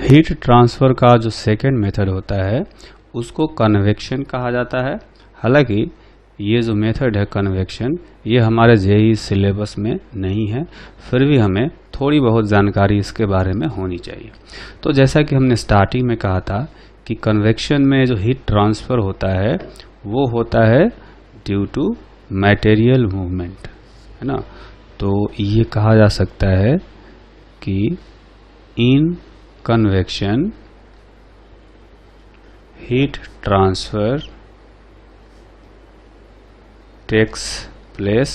Heat transfer का जो second method होता है उसको कन्वेक्शन कहा जाता है। हालांकि ये जो मेथड है कन्वेक्शन, ये हमारे जेईई सिलेबस में नहीं है, फिर भी हमें थोड़ी बहुत जानकारी इसके बारे में होनी चाहिए। तो जैसा कि हमने स्टार्टिंग में कहा था कि कन्वेक्शन में जो हीट ट्रांसफ़र होता है वो होता है ड्यू टू मटेरियल मूवमेंट, है ना। तो ये कहा जा सकता है कि in convection heat transfer takes place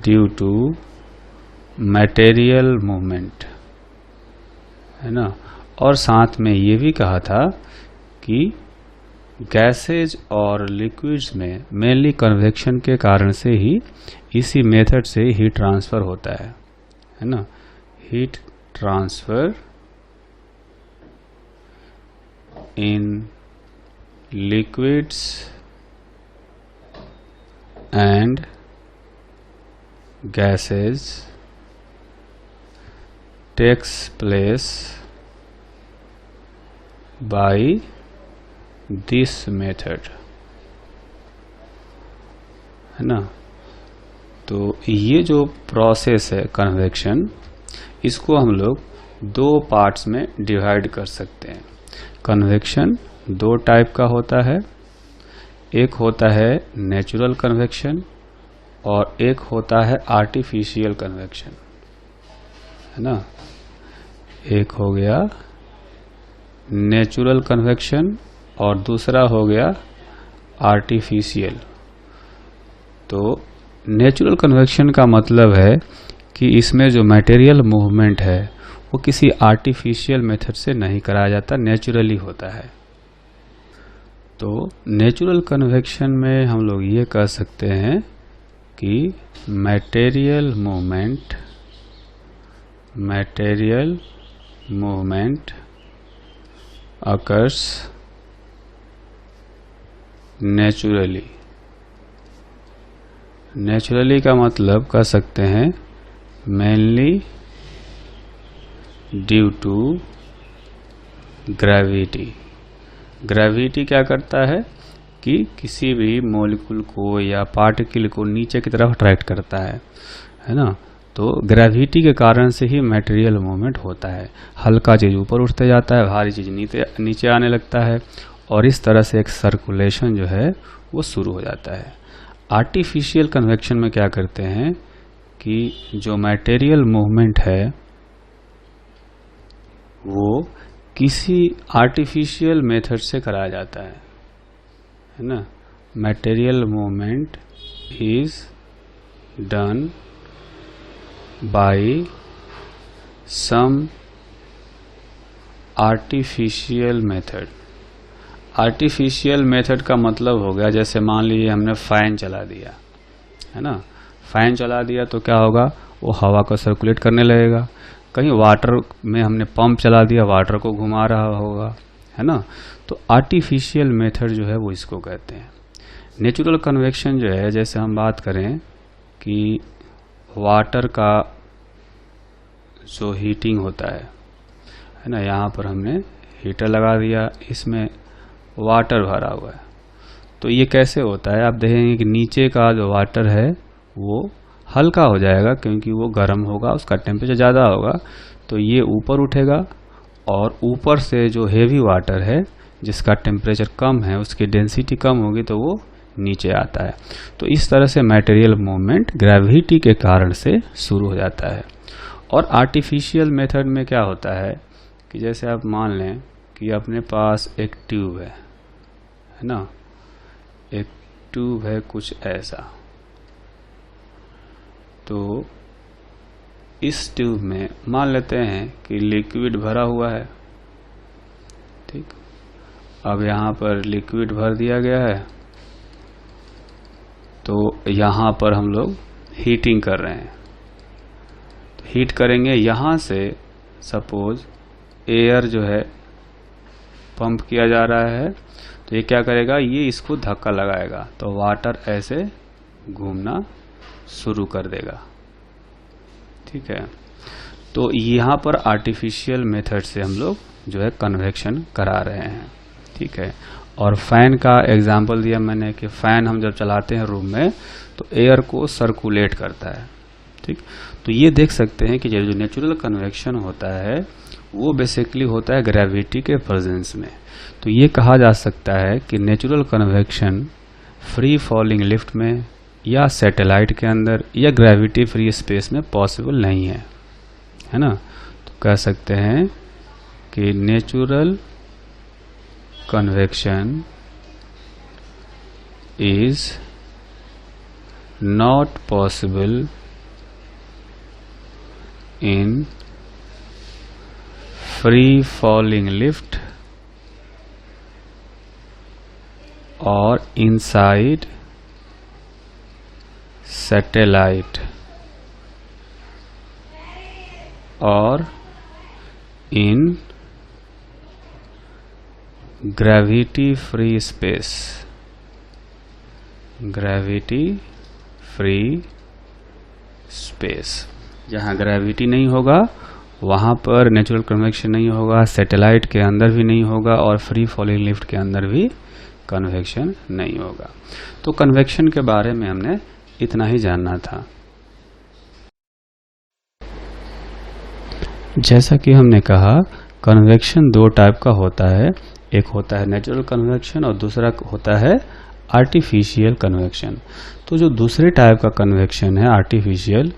due to material movement, है ना। और साथ में ये भी कहा था कि गैसेज और लिक्विड्स में मेनली कन्वेक्शन के कारण से ही इसी मेथड से हीट ट्रांसफ़र होता है ना। Heat transfer in liquids and gases takes place by this method, है ना। तो ये जो प्रोसेस है कन्वेक्शन, इसको हम लोग दो पार्ट्स में डिवाइड कर सकते हैं। कन्वेक्शन दो टाइप का होता है, एक होता है नेचुरल कन्वेक्शन और एक होता है आर्टिफिशियल कन्वेक्शन, है ना। एक हो गया नेचुरल कन्वेक्शन और दूसरा हो गया आर्टिफिशियल। तो नेचुरल कन्वेक्शन का मतलब है कि इसमें जो मटेरियल मूवमेंट है वो किसी आर्टिफिशियल मेथड से नहीं कराया जाता, नेचुरली होता है। तो नेचुरल कन्वेक्शन में हम लोग ये कह सकते हैं कि मटेरियल मूवमेंट अकर्स नेचुरली का मतलब कह सकते हैं मेनली ड्यू टू ग्रेविटी क्या करता है कि किसी भी मॉलिक्यूल को या पार्टिकल को नीचे की तरफ अट्रैक्ट करता है ना। तो ग्रेविटी के कारण से ही मटेरियल मूवमेंट होता है। हल्का चीज़ ऊपर उठते जाता है, भारी चीज़ नीचे आने लगता है और इस तरह से एक सर्कुलेशन जो है वो शुरू हो जाता है। आर्टिफिशियल कन्वेक्शन में क्या करते हैं कि जो मटेरियल मूवमेंट है वो किसी आर्टिफिशियल मेथड से कराया जाता है ना। Material movement is done by some artificial method. Artificial method का मतलब हो गया, जैसे मान लीजिए हमने फैन चला दिया, है ना। फैन चला दिया तो क्या होगा, वो हवा को सर्कुलेट करने लगेगा। कहीं वाटर में हमने पंप चला दिया, वाटर को घुमा रहा होगा, है ना। तो आर्टिफिशियल मेथड जो है वो इसको कहते हैं। नेचुरल कन्वेक्शन जो है, जैसे हम बात करें कि वाटर का जो हीटिंग होता है ना, यहाँ पर हमने हीटर लगा दिया, इसमें वाटर भरा हुआ है। तो ये कैसे होता है, आप देखेंगे कि नीचे का जो वाटर है वो हल्का हो जाएगा क्योंकि वो गर्म होगा, उसका टेम्परेचर ज़्यादा होगा, तो ये ऊपर उठेगा और ऊपर से जो हेवी वाटर है जिसका टेम्परेचर कम है, उसकी डेंसिटी कम होगी तो वो नीचे आता है। तो इस तरह से मटेरियल मूवमेंट ग्रेविटी के कारण से शुरू हो जाता है। और आर्टिफिशियल मेथड में क्या होता है कि जैसे आप मान लें कि अपने पास एक ट्यूब है ना, एक ट्यूब है कुछ ऐसा। तो इस ट्यूब में मान लेते हैं कि लिक्विड भरा हुआ है, ठीक। अब यहाँ पर लिक्विड भर दिया गया है, तो यहाँ पर हम लोग हीटिंग कर रहे हैं। तो हीट करेंगे, यहाँ से सपोज एयर जो है पंप किया जा रहा है, तो ये क्या करेगा, ये इसको धक्का लगाएगा तो वाटर ऐसे घूमना शुरू कर देगा। ठीक है, तो यहाँ पर आर्टिफिशियल मेथड से हम लोग जो है कन्वेक्शन करा रहे हैं। ठीक है, और फैन का एग्जांपल दिया मैंने कि फैन हम जब चलाते हैं रूम में तो एयर को सर्कुलेट करता है। ठीक, तो ये देख सकते हैं कि जो नेचुरल कन्वेक्शन होता है वो बेसिकली होता है ग्रेविटी के प्रेजेंस में। तो ये कहा जा सकता है कि natural convection free falling lift में या सैटेलाइट के अंदर या ग्रेविटी फ्री स्पेस में पॉसिबल नहीं है ना। तो कह सकते हैं कि natural convection is not possible in free falling lift or inside satellite or in gravity free space, gravity free space। जहाँ ग्रेविटी नहीं होगा वहाँ पर नेचुरल कन्वेक्शन नहीं होगा, सैटेलाइट के अंदर भी नहीं होगा और फ्री फॉलिंग लिफ्ट के अंदर भी कन्वेक्शन नहीं होगा। तो कन्वेक्शन के बारे में हमने इतना ही जानना था। जैसा कि हमने कहा कन्वेक्शन दो टाइप का होता है, एक होता है नेचुरल कन्वेक्शन और दूसरा होता है आर्टिफिशियल कन्वेक्शन। तो जो दूसरे टाइप का कन्वेक्शन है आर्टिफिशियल,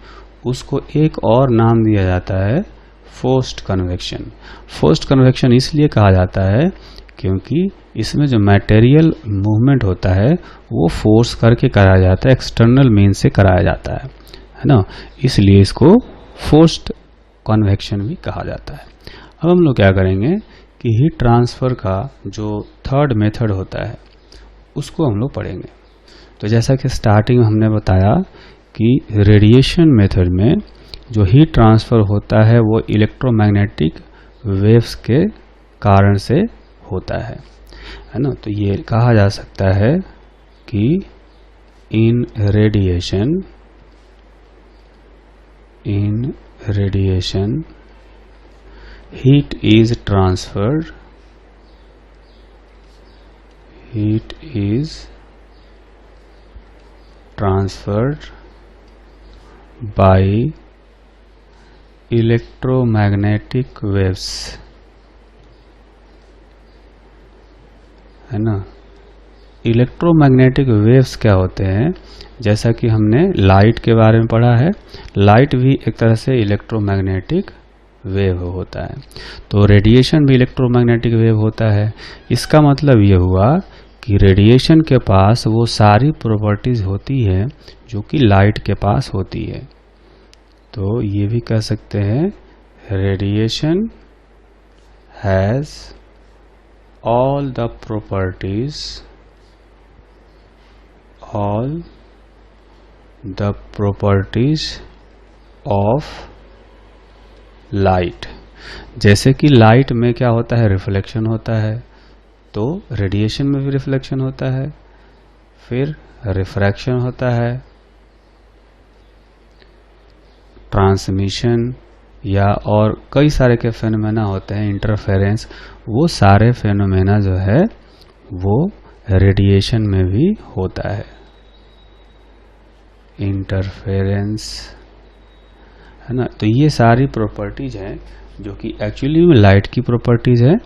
उसको एक और नाम दिया जाता है फोर्स्ड कन्वेक्शन। फोर्स्ड कन्वेक्शन इसलिए कहा जाता है क्योंकि इसमें जो मटेरियल मूवमेंट होता है वो फोर्स करके कराया जाता है, एक्सटर्नल मीन से कराया जाता है ना, इसलिए इसको फोर्स्ड कन्वेक्शन भी कहा जाता है। अब हम लोग क्या करेंगे कि हीट ट्रांसफ़र का जो थर्ड मेथड होता है उसको हम लोग पढ़ेंगे। तो जैसा कि स्टार्टिंग में हमने बताया कि रेडिएशन मेथड में जो हीट ट्रांसफ़र होता है वो इलेक्ट्रोमैग्नेटिक वेव्स के कारण से होता है ना। तो ये कहा जा सकता है कि in radiation heat is transferred by electromagnetic waves, है ना। इलेक्ट्रोमैग्नेटिक वेव्स क्या होते हैं, जैसा कि हमने लाइट के बारे में पढ़ा है, लाइट भी एक तरह से इलेक्ट्रोमैग्नेटिक वेव होता है। तो रेडिएशन भी इलेक्ट्रोमैग्नेटिक वेव होता है। इसका मतलब ये हुआ कि रेडिएशन के पास वो सारी प्रॉपर्टीज होती है जो कि लाइट के पास होती है। तो ये भी कह सकते हैं radiation has all the properties of light। जैसे कि लाइट में क्या होता है, रिफ्लेक्शन होता है, तो रेडिएशन में भी रिफ्लेक्शन होता है, फिर रिफ्रैक्शन होता है, ट्रांसमिशन या और कई सारे के फेनोमेना होते हैं, इंटरफेरेंस, वो सारे फेनोमेना जो है वो रेडिएशन में भी होता है। इंटरफेरेंस, है ना। तो ये सारी प्रॉपर्टीज हैं जो कि एक्चुअली में लाइट की प्रॉपर्टीज है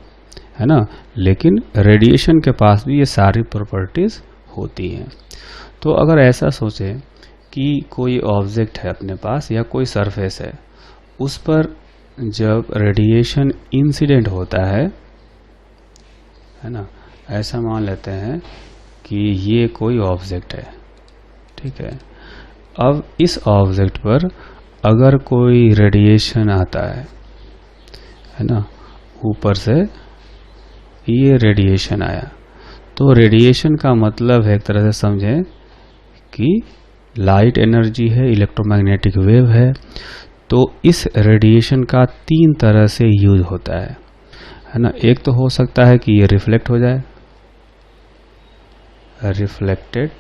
ना, लेकिन रेडिएशन के पास भी ये सारी प्रॉपर्टीज होती हैं। तो अगर ऐसा सोचें कि कोई ऑब्जेक्ट है अपने पास या कोई सरफेस है, उस पर जब रेडिएशन इंसिडेंट होता है ना, ऐसा मान लेते हैं कि ये कोई ऑब्जेक्ट है, ठीक है। अब इस ऑब्जेक्ट पर अगर कोई रेडिएशन आता है ना, ऊपर से ये रेडिएशन आया, तो रेडिएशन का मतलब है एक तरह से समझें कि लाइट एनर्जी है, इलेक्ट्रोमैग्नेटिक वेव है। तो इस रेडिएशन का तीन तरह से यूज होता है ना। एक तो हो सकता है कि ये रिफ्लेक्ट हो जाए, रिफ्लेक्टेड।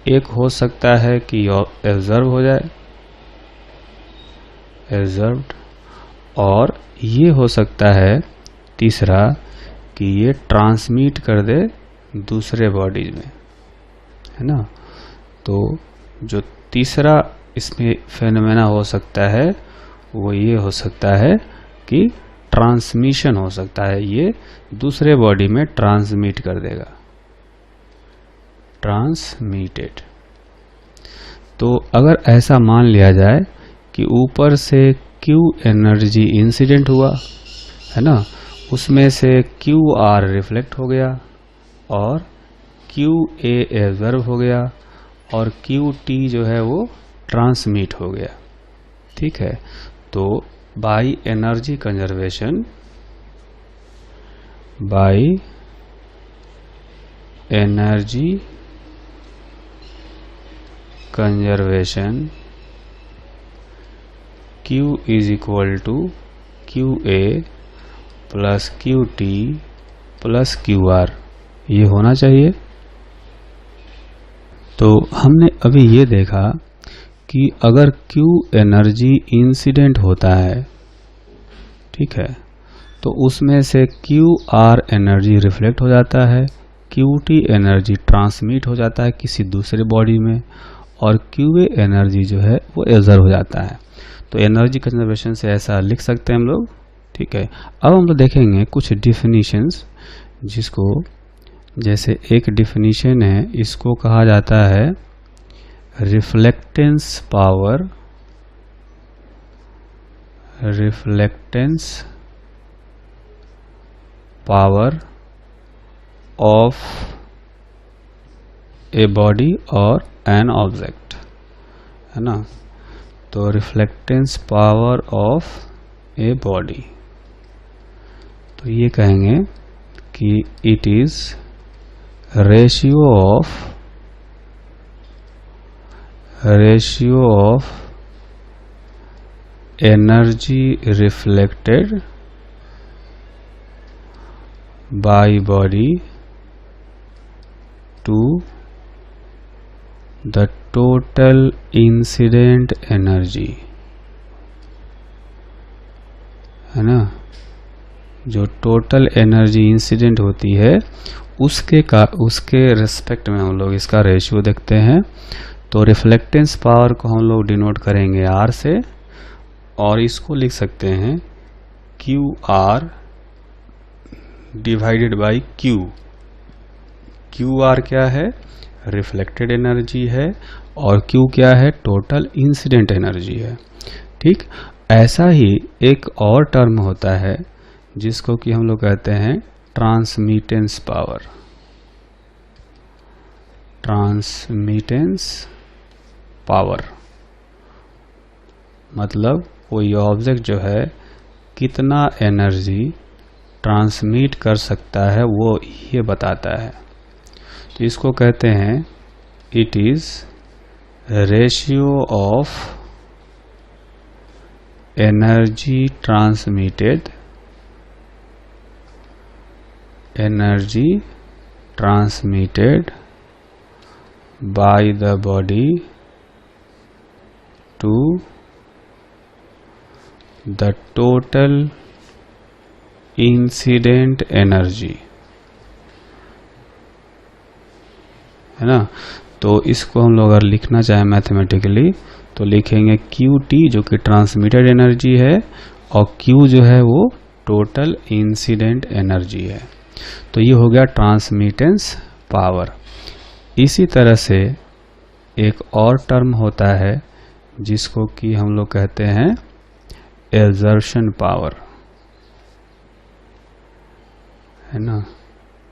एक हो सकता है कि एब्जर्व हो जाए, एब्जर्व्ड, और ये हो सकता है तीसरा कि ये ट्रांसमिट कर दे दूसरे बॉडीज में, है ना। तो जो तीसरा इसमें फेनोमेना हो सकता है वो ये हो सकता है कि ट्रांसमिशन हो सकता है, ये दूसरे बॉडी में ट्रांसमिट कर देगा, ट्रांसमिटेड। तो अगर ऐसा मान लिया जाए कि ऊपर से Q एनर्जी इंसिडेंट हुआ, है ना, उसमें से QR रिफ्लेक्ट हो गया और QA एब्जर्व हो गया और QT जो है वो ट्रांसमिट हो गया, ठीक है। तो by energy conservation, by energy conservation Q is equal to QA plus QT plus QR, ये होना चाहिए। तो हमने अभी ये देखा कि अगर Q एनर्जी इंसिडेंट होता है, ठीक है, तो उसमें से QR एनर्जी रिफ्लेक्ट हो जाता है, QT एनर्जी ट्रांसमिट हो जाता है किसी दूसरे बॉडी में, और QA एनर्जी जो है वो एब्जर्व हो जाता है। तो एनर्जी कंजर्वेशन से ऐसा लिख सकते हैं हम लोग, ठीक है। अब हम लोग देखेंगे कुछ डिफिनीशंस, जिसको जैसे एक डिफिनीशन है, इसको कहा जाता है reflectance power, reflectance power of a body और एन ऑब्जेक्ट, है ना। तो reflectance power of a body, तो ये कहेंगे कि it is ratio of energy reflected by body to the total incident energy, है ना। जो टोटल एनर्जी इंसिडेंट होती है उसके रिस्पेक्ट में हम लोग इसका रेशियो देखते हैं। तो रिफ्लेक्टेंस पावर को हम लोग डिनोट करेंगे R से, और इसको लिख सकते हैं QR divided by Q। QR क्या है, रिफ्लेक्टेड एनर्जी है, और Q क्या है, टोटल इंसिडेंट एनर्जी है, ठीक। ऐसा ही एक और टर्म होता है जिसको कि हम लोग कहते हैं ट्रांसमिटेंस पावर, ट्रांसमिटेंस पावर, मतलब कोई ऑब्जेक्ट जो है कितना एनर्जी ट्रांसमिट कर सकता है वो ये बताता है। तो इसको कहते हैं it is ratio of energy transmitted, energy transmitted by the body to the total incident energy, है ना। तो इसको हम लोग अगर लिखना चाहें मैथमेटिकली तो लिखेंगे QT जो कि ट्रांसमिटेड एनर्जी है, और Q जो है वो टोटल इंसिडेंट एनर्जी है। तो ये हो गया ट्रांसमिटेंस पावर। इसी तरह से एक और टर्म होता है जिसको कि हम लोग कहते हैं एब्जॉर्प्शन पावर, है ना।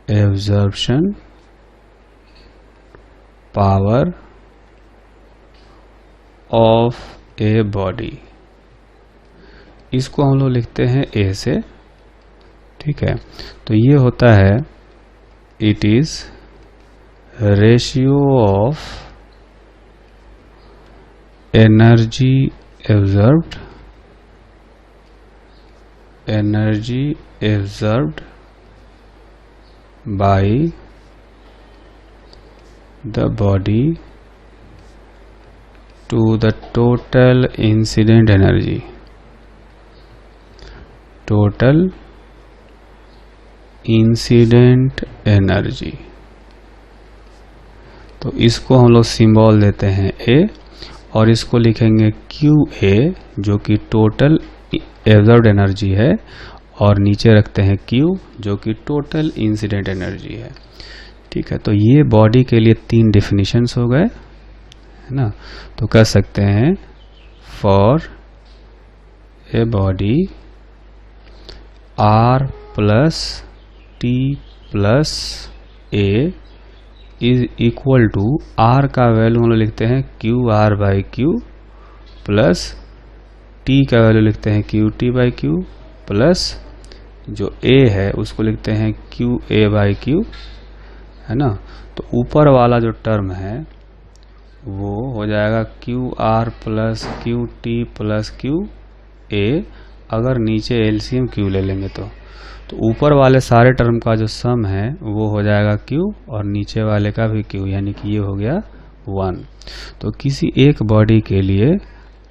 Absorption power of a body, इसको हम लोग लिखते हैं A से, ठीक है। तो ये होता है it is ratio of energy absorbed, energy absorbed bye the body to the total incident energy. Total incident energy, तो इसको हम लोग सिंबल देते हैं ए और इसको लिखेंगे क्यू ए जो कि टोटल एब्जॉर्ब्ड एनर्जी है, और नीचे रखते हैं क्यू जो कि टोटल इंसिडेंट एनर्जी है। ठीक है, तो ये बॉडी के लिए 3 डेफिनेशंस हो गए, है ना। तो कह सकते हैं for a body R plus T plus A is equal to, R का वैल्यू हम लोग लिखते हैं Q R by Q, plus T का वैल्यू लिखते हैं Q T by Q, plus जो ए है उसको लिखते हैं क्यू ए बाई क्यू, है ना। तो ऊपर वाला जो टर्म है वो हो जाएगा Q R plus Q T plus Q A, अगर नीचे एलसीएम क्यू ले लेंगे तो ऊपर वाले सारे टर्म का जो सम है वो हो जाएगा क्यू और नीचे वाले का भी क्यू, यानी कि ये हो गया 1। तो किसी एक बॉडी के लिए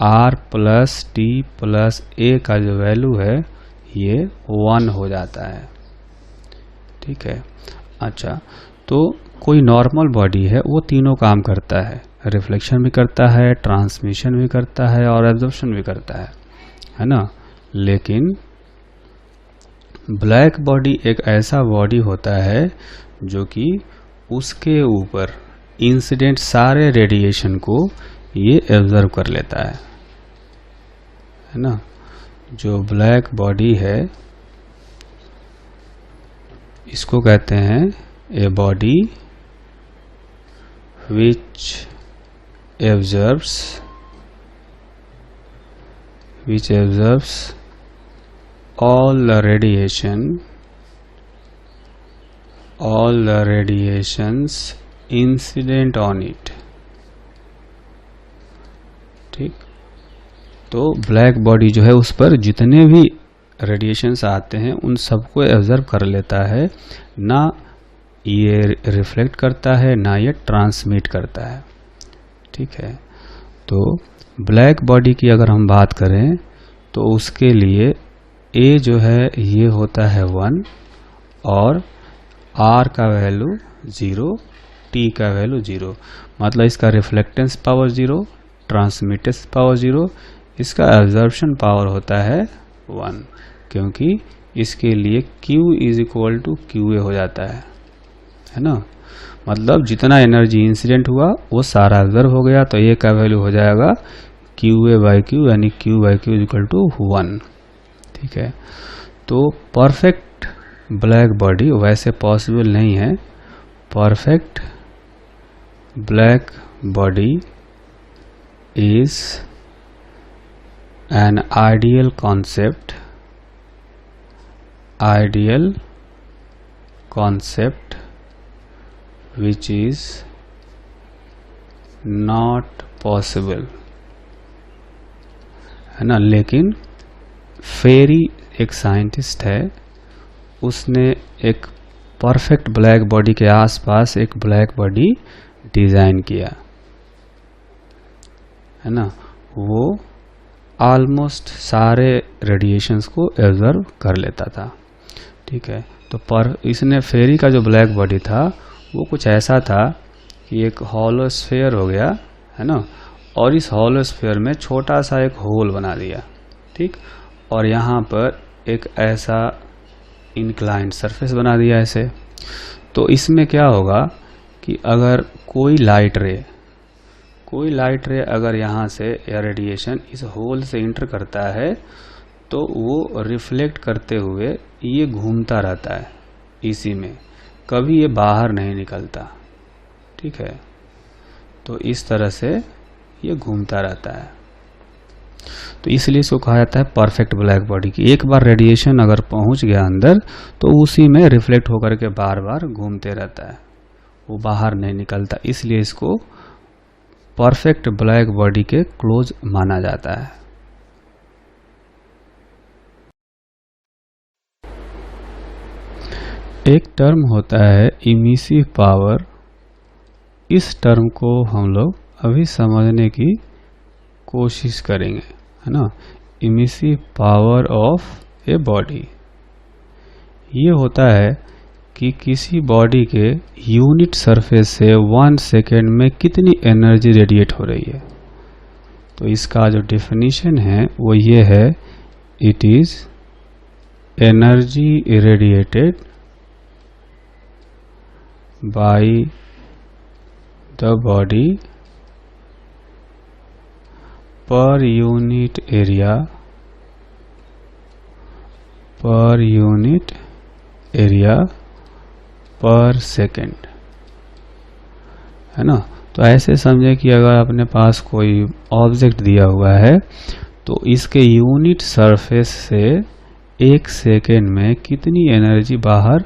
आर प्लस टी प्लस ए का जो वैल्यू है ये 1 हो जाता है। ठीक है, अच्छा, तो कोई नॉर्मल बॉडी है वो तीनों काम करता है, रिफ्लेक्शन भी करता है, ट्रांसमिशन भी करता है और एब्जॉर्प्शन भी करता है ना। लेकिन ब्लैक बॉडी एक ऐसा बॉडी होता है जो कि उसके ऊपर इंसिडेंट सारे रेडिएशन को ये एब्जर्व कर लेता है ना। जो ब्लैक बॉडी है इसको कहते हैं a body which absorbs all the radiations incident on it। ठीक, तो ब्लैक बॉडी जो है उस पर जितने भी रेडिएशंस आते हैं उन सबको एब्जर्व कर लेता है, ना ये रिफ्लेक्ट करता है ना ये ट्रांसमिट करता है। ठीक है, तो ब्लैक बॉडी की अगर हम बात करें तो उसके लिए ए जो है ये होता है 1 और आर का वैल्यू 0, टी का वैल्यू 0, मतलब इसका रिफ्लेक्टेंस पावर 0, ट्रांसमिटेंस पावर 0, इसका एब्जॉर्प्शन पावर होता है 1, क्योंकि इसके लिए Q is equal to Q A हो जाता है ना। मतलब जितना एनर्जी इंसिडेंट हुआ वो सारा एब्जॉर्ब हो गया, तो ए का वैल्यू हो जाएगा क्यू ए बाई क्यू, यानी Q by Q is equal to 1। ठीक है, तो परफेक्ट ब्लैक बॉडी वैसे पॉसिबल नहीं है। Perfect black body is an ideal concept which is not possible, है ना। लेकिन फेरी एक साइंटिस्ट है, उसने एक परफेक्ट ब्लैक बॉडी के आसपास एक ब्लैक बॉडी डिजाइन किया, है ना। वो ऑलमोस्ट सारे रेडिएशंस को एब्जर्व कर लेता था। ठीक है, तो पर इसने फेरी का जो ब्लैक बॉडी था वो कुछ ऐसा था कि एक हॉलो स्फीयर हो गया, है ना, और इस हॉलो स्फीयर में छोटा सा एक होल बना दिया। ठीक, और यहाँ पर एक ऐसा इंक्लाइंड सरफेस बना दिया ऐसे। तो इसमें क्या होगा कि अगर कोई लाइट रे अगर यहाँ से या रेडिएशन इस होल से इंटर करता है तो वो रिफ्लेक्ट करते हुए ये घूमता रहता है इसी में, कभी ये बाहर नहीं निकलता। ठीक है, तो इस तरह से ये घूमता रहता है, तो इसलिए इसको कहा जाता है परफेक्ट ब्लैक बॉडी की। एक बार रेडिएशन अगर पहुंच गया अंदर तो उसी में रिफ्लेक्ट होकर के बार बार घूमते रहता है, वो बाहर नहीं निकलता, इसलिए इसको परफेक्ट ब्लैक बॉडी के क्लोज माना जाता है। एक टर्म होता है इमिसिव पावर, इस टर्म को हम लोग अभी समझने की कोशिश करेंगे, है ना। Emissive power of a body ये होता है कि किसी बॉडी के यूनिट सरफेस से 1 सेकेंड में कितनी एनर्जी रेडिएट हो रही है। तो इसका जो डेफिनेशन है वो ये है, it is energy radiated bye the body per unit area पर सेकेंड, है ना। तो ऐसे समझे कि अगर अपने पास कोई ऑब्जेक्ट दिया हुआ है तो इसके यूनिट सरफेस से 1 सेकेंड में कितनी एनर्जी बाहर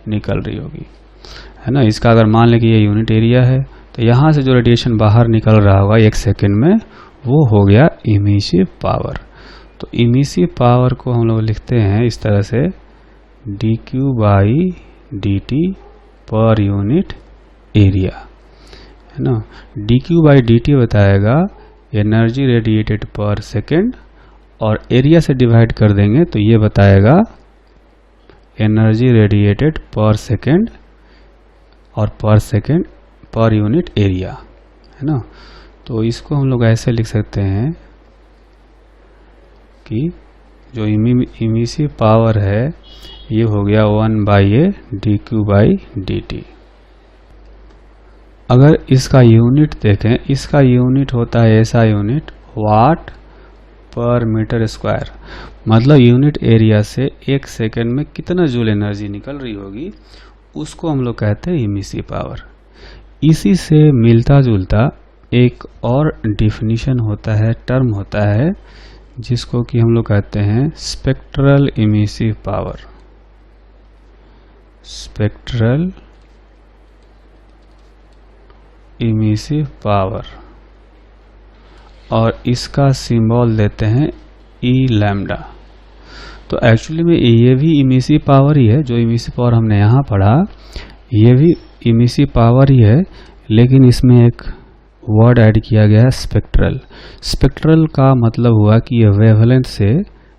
निकल रही होगी, है ना। इसका अगर मान लें कि ये यूनिट एरिया है तो यहाँ से जो रेडिएशन बाहर निकल रहा होगा 1 सेकेंड में वो हो गया इमिसिव पावर। तो इमिसिव पावर को हम लोग लिखते हैं इस तरह से, dQ/dt पर यूनिट एरिया, है ना। dQ/dt बताएगा एनर्जी रेडिएटेड पर सेकेंड, और एरिया से डिवाइड कर देंगे तो ये बताएगा एनर्जी रेडिएटेड पर सेकेंड, और पर सेकेंड पर यूनिट एरिया, है ना। तो इसको हम लोग ऐसे लिख सकते हैं कि जो इमिसिव पावर है ये हो गया 1/A dQ/dt। अगर इसका यूनिट देखें, इसका यूनिट होता है ऐसा यूनिट वाट पर मीटर स्क्वायर, मतलब यूनिट एरिया से 1 सेकेंड में कितना जूल एनर्जी निकल रही होगी उसको हम लोग कहते हैं इमिसिव पावर। इसी से मिलता जुलता एक और डिफिनीशन होता है, टर्म होता है, जिसको कि हम लोग कहते हैं spectral emissive power. Spectral emissive power, और इसका सिंबल देते हैं ई लैम्डा। तो एक्चुअली में ये भी इमिसिव पावर ही है, जो इमिसिव पावर हमने यहाँ पढ़ा ये भी इमिसिव पावर ही है, लेकिन इसमें एक वर्ड ऐड किया गया है स्पेक्ट्रल। स्पेक्ट्रल का मतलब हुआ कि ये वेवलेंथ से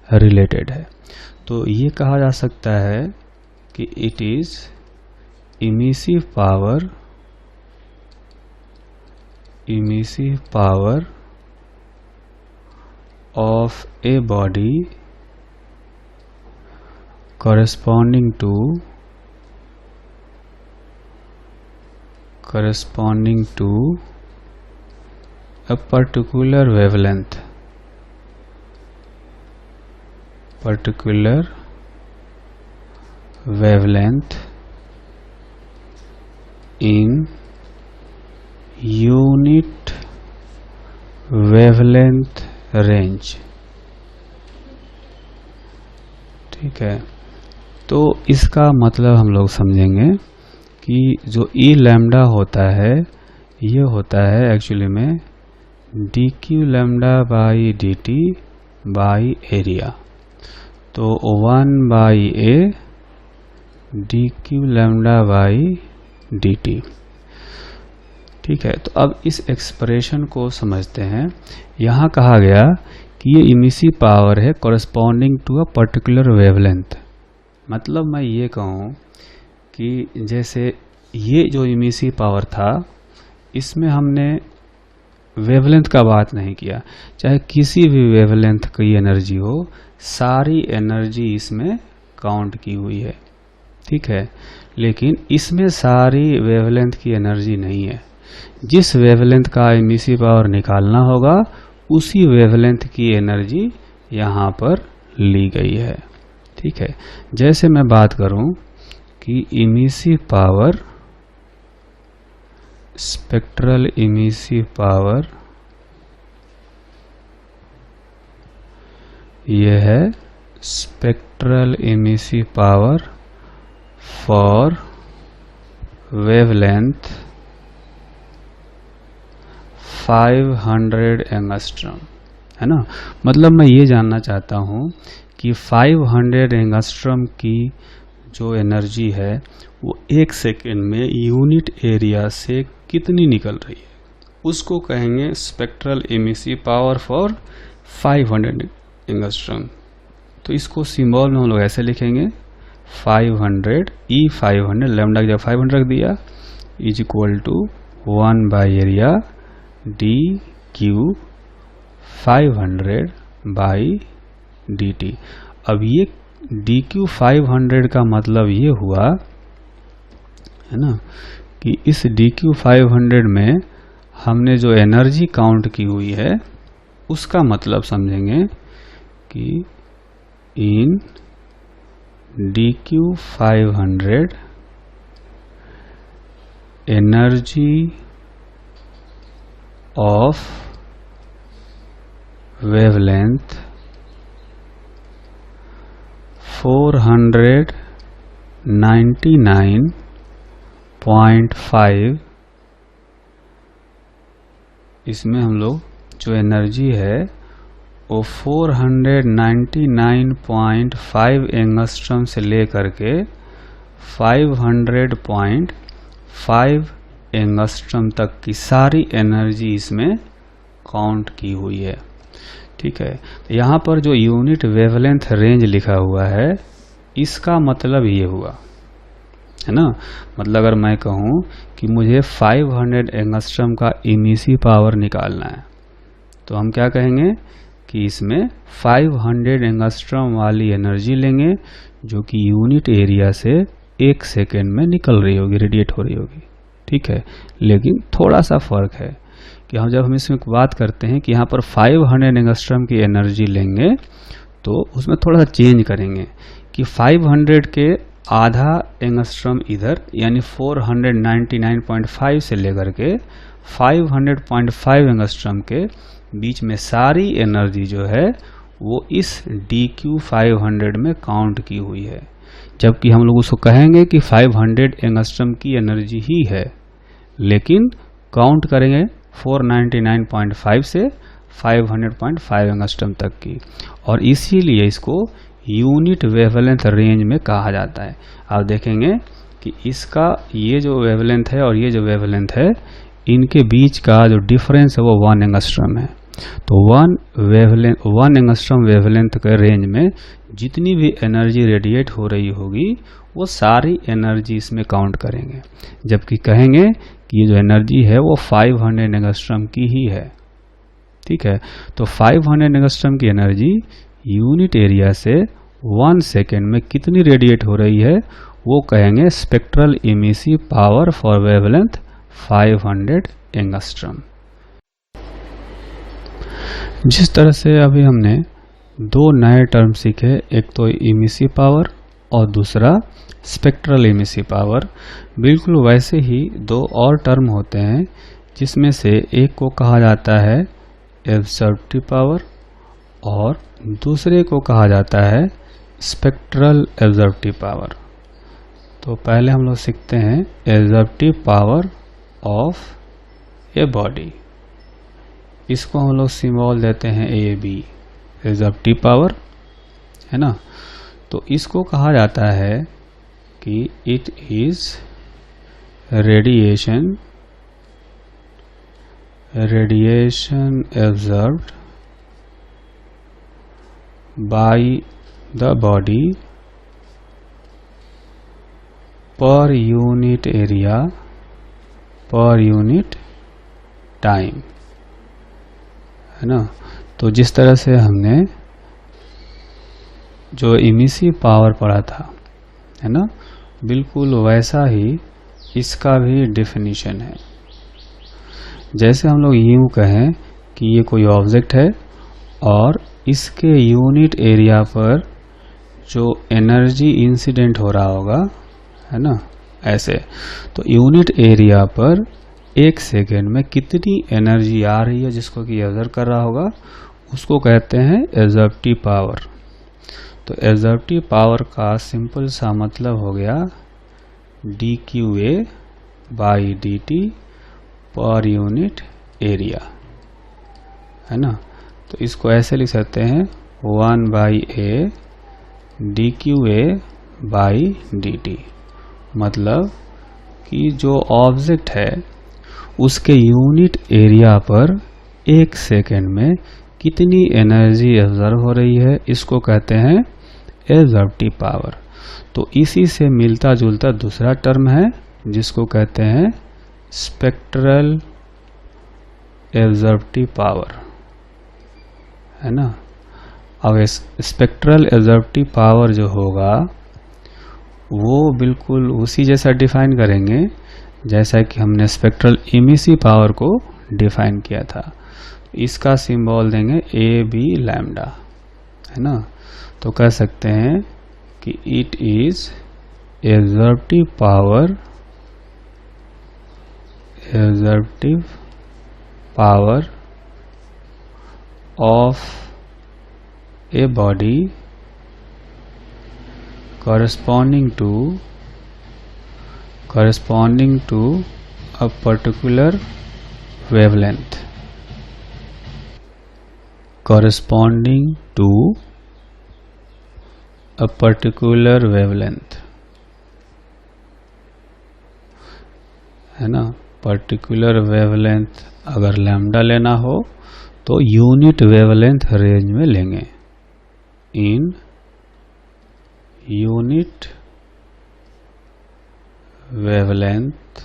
रिलेटेड है। तो ये कहा जा सकता है कि it is emissive power of a body corresponding to a particular wavelength in unit wavelength range। ठीक है, तो इसका मतलब हम लोग समझेंगे कि जो ई लैम्डा होता है ये होता है एक्चुअली में dQ/dt बाई एरिया। तो 1/A dQ/dt। ठीक है, तो अब इस एक्सप्रेशन को समझते हैं। यहाँ कहा गया कि ये इमिसिव पावर है corresponding to a particular wavelength. मतलब मैं ये कहूँ कि जैसे ये जो इमिसिव पावर था इसमें हमने वेवलेंथ का बात नहीं किया, चाहे किसी भी वेवलेंथ की एनर्जी हो, सारी एनर्जी इसमें काउंट की हुई है। ठीक है, लेकिन इसमें सारी वेवलेंथ की एनर्जी नहीं है। जिस वेवलेंथ का इमिसिव पावर निकालना होगा उसी वेवलेंथ की एनर्जी यहाँ पर ली गई है। ठीक है, जैसे मैं बात करूं कि emissive power, spectral emissive power यह है spectral emissive power for wavelength 500 angstrom, है ना। मतलब मैं ये जानना चाहता हूँ कि 500 एंगस्ट्रॉम की जो एनर्जी है वो 1 सेकेंड में यूनिट एरिया से कितनी निकल रही है। उसको कहेंगे spectral emissive power for 500 angstrom. तो इसको सिंबल में हम लोग ऐसे लिखेंगे 500 E500 लैम्डा की जगह 500 रख दिया is equal to 1 by area D Q 500 by D T. अब ये डी क्यू 500 का मतलब ये हुआ है ना कि इस डी क्यू 500 में हमने जो एनर्जी काउंट की हुई है उसका मतलब समझेंगे कि in D Q 500 energy of wavelength 499.5, इसमें हम लोग जो एनर्जी है वो 499.5 एंगस्ट्रॉम से लेकर के 500.5 एंगस्ट्रॉम तक की सारी एनर्जी इसमें काउंट की हुई है। ठीक है, यहाँ पर जो यूनिट वेवलेंथ रेंज लिखा हुआ है इसका मतलब ये हुआ है ना। मतलब अगर मैं कहूँ कि मुझे 500 एंगस्ट्रॉम का इमिसिव पावर निकालना है तो हम क्या कहेंगे कि इसमें 500 एंगस्ट्रॉम वाली एनर्जी लेंगे जो कि यूनिट एरिया से 1 सेकेंड में निकल रही होगी, रेडिएट हो रही होगी। ठीक है, लेकिन थोड़ा सा फर्क है कि जब हम इसमें बात करते हैं कि यहाँ पर 500 एंगस्ट्रॉम की एनर्जी लेंगे तो उसमें थोड़ा सा चेंज करेंगे कि 500 के आधा एंगस्ट्रॉम इधर यानी 499.5 से लेकर के 500.5 एंगस्ट्रॉम के बीच में सारी एनर्जी जो है वो इस DQ500 में काउंट की हुई है। जबकि हम लोग उसको कहेंगे कि 500 एंगस्ट्रॉम की एनर्जी ही है, लेकिन काउंट करेंगे 499.5 से 500.5 एंगस्ट्रॉम तक की, और इसीलिए इसको यूनिट वेवलेंथ रेंज में कहा जाता है। आप देखेंगे कि इसका ये जो वेवलेंथ है और ये जो वेवलेंथ है इनके बीच का जो डिफरेंस है वो 1 एंगस्ट्रॉम है। तो 1 एंगस्ट्रॉम वेवलेंथ के रेंज में जितनी भी एनर्जी रेडिएट हो रही होगी वो सारी एनर्जी इसमें काउंट करेंगे, जबकि कहेंगे कि ये जो एनर्जी है वो 500 एंगस्ट्रॉम की ही है। ठीक है, तो 500 एंगस्ट्रॉम की एनर्जी यूनिट एरिया से 1 सेकेंड में कितनी रेडिएट हो रही है वो कहेंगे spectral emissive power for wavelength 500 angstrom. जिस तरह से अभी हमने 2 नए टर्म सीखे, एक तो इमिसिव पावर और दूसरा स्पेक्ट्रल इमिसिव पावर, बिल्कुल वैसे ही 2 और टर्म होते हैं जिसमें से एक को कहा जाता है एब्जॉर्प्टिव पावर और दूसरे को कहा जाता है स्पेक्ट्रल एब्जॉर्प्टिव पावर। तो पहले हम लोग सीखते हैं absorptive power of a body. इसको हम लोग सिंबल देते हैं AB, एब्जॉर्प्टिव पावर, है ना। तो इसको कहा जाता है कि it is radiation absorbed bye the body per unit area per unit time, है ना। तो जिस तरह से हमने जो इमिसिव पावर पढ़ा था, है ना, बिल्कुल वैसा ही इसका भी डेफिनेशन है। जैसे हम लोग यूं कहें कि ये कोई ऑब्जेक्ट है और इसके यूनिट एरिया पर जो एनर्जी इंसिडेंट हो रहा होगा, है ना, ऐसे। तो यूनिट एरिया पर 1 सेकेंड में कितनी एनर्जी आ रही है जिसको कि ऑब्जर्व कर रहा होगा उसको कहते हैं एब्जॉर्प्टिव पावर। तो एब्जॉर्प्टिव पावर का सिंपल सा मतलब हो गया dQA by dt per unit area, है ना। तो इसको ऐसे लिख सकते हैं 1 by A dQA by dt। मतलब कि जो ऑब्जेक्ट है उसके यूनिट एरिया पर 1 सेकेंड में कितनी एनर्जी एब्जॉर्ब हो रही है, इसको कहते हैं एब्जॉर्प्टिव पावर। तो इसी से मिलता जुलता दूसरा टर्म है जिसको कहते हैं स्पेक्ट्रल एब्जॉर्प्टिव पावर, है ना। अब स्पेक्ट्रल एब्जॉर्प्टिव पावर जो होगा वो बिल्कुल उसी जैसा डिफाइन करेंगे जैसा कि हमने स्पेक्ट्रल इमिसिव पावर को डिफाइन किया था। इसका सिंबल देंगे ए बी लैम्डा, है ना। तो कह सकते हैं कि it is absorptive power of a body corresponding to a particular wavelength, है ना। पर्टिकुलर वेवलेंथ अगर लैम्डा लेना हो तो यूनिट वेवलेंथ रेंज में लेंगे, इन यूनिट वेवलेंथ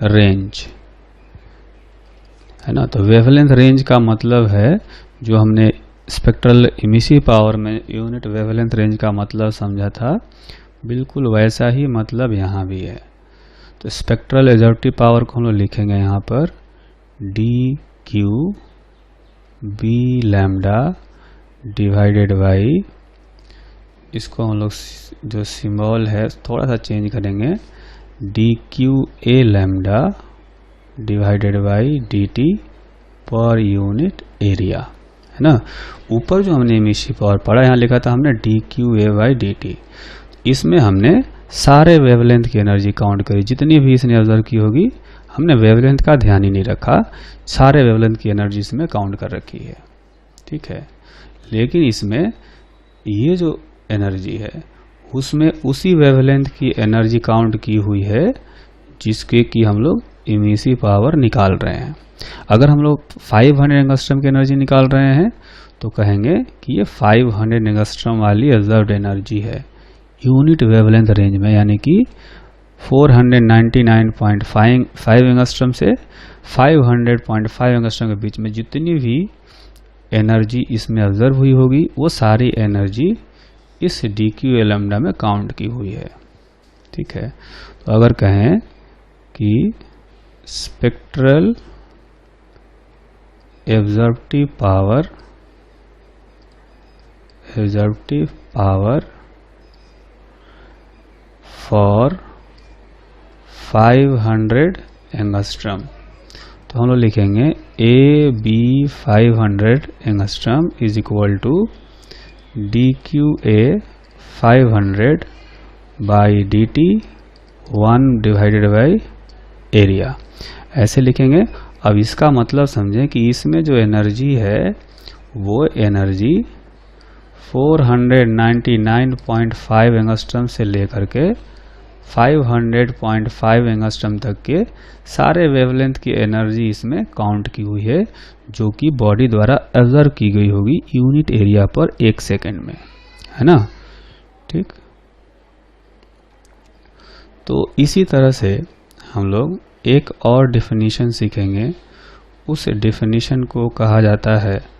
रेंज, है ना। तो वेवलेंथ रेंज का मतलब है जो हमने स्पेक्ट्रल इमिसिव पावर में यूनिट वेवलेंथ रेंज का मतलब समझा था, बिल्कुल वैसा ही मतलब यहाँ भी है। तो स्पेक्ट्रल एब्जॉर्प्टिव पावर को हम लोग लिखेंगे यहाँ पर D Q B lambda divided by, इसको हम लोग जो सिंबल है थोड़ा सा चेंज करेंगे, D Q A lambda divided by D T per unit area, है ना। ऊपर जो हमने इमिसिव पावर पढ़ा यहाँ लिखा था हमने D Q A by D T, इसमें हमने सारे वेवलेंथ की एनर्जी काउंट करी, जितनी भी इसने ऑब्जर्व की होगी हमने वेवलेंथ का ध्यान ही नहीं रखा, सारे वेवलेंथ की एनर्जी इसमें काउंट कर रखी है, ठीक है। लेकिन इसमें ये जो एनर्जी है उसमें उसी वेवलेंथ की एनर्जी काउंट की हुई है जिसके कि हम लोग इमिसिव पावर निकाल रहे हैं। अगर हम लोग 500 एंगस्ट्रॉम की एनर्जी निकाल रहे हैं तो कहेंगे कि ये 500 एंगस्ट्रॉम वाली ऑब्जर्व्ड एनर्जी है यूनिट वेवलेंथ रेंज में, यानी कि 499.5 एंगस्ट्रॉम से 500.5 एंगस्ट्रॉम के बीच में जितनी भी एनर्जी इसमें ऑब्जर्व हुई होगी वो सारी एनर्जी इस डी क्यू ए लैम्डा में काउंट की हुई है, ठीक है। तो अगर कहें कि spectral absorptive power for 500 angstrom, तो हम लोग लिखेंगे A B 500 angstrom is equal to D Q A 500 by D T 1 divided by area, ऐसे लिखेंगे। अब इसका मतलब समझें कि इसमें जो एनर्जी है वो एनर्जी 499.5 एंगस्ट्रॉम से लेकर के 500.5 एंगस्ट्रॉम तक के सारे वेवलेंथ की एनर्जी इसमें काउंट की हुई है जो कि बॉडी द्वारा ऑब्जर्व की गई होगी यूनिट एरिया पर 1 सेकेंड में, है ना, ठीक। तो इसी तरह से हम लोग एक और डेफिनेशन सीखेंगे, उस डेफिनेशन को कहा जाता है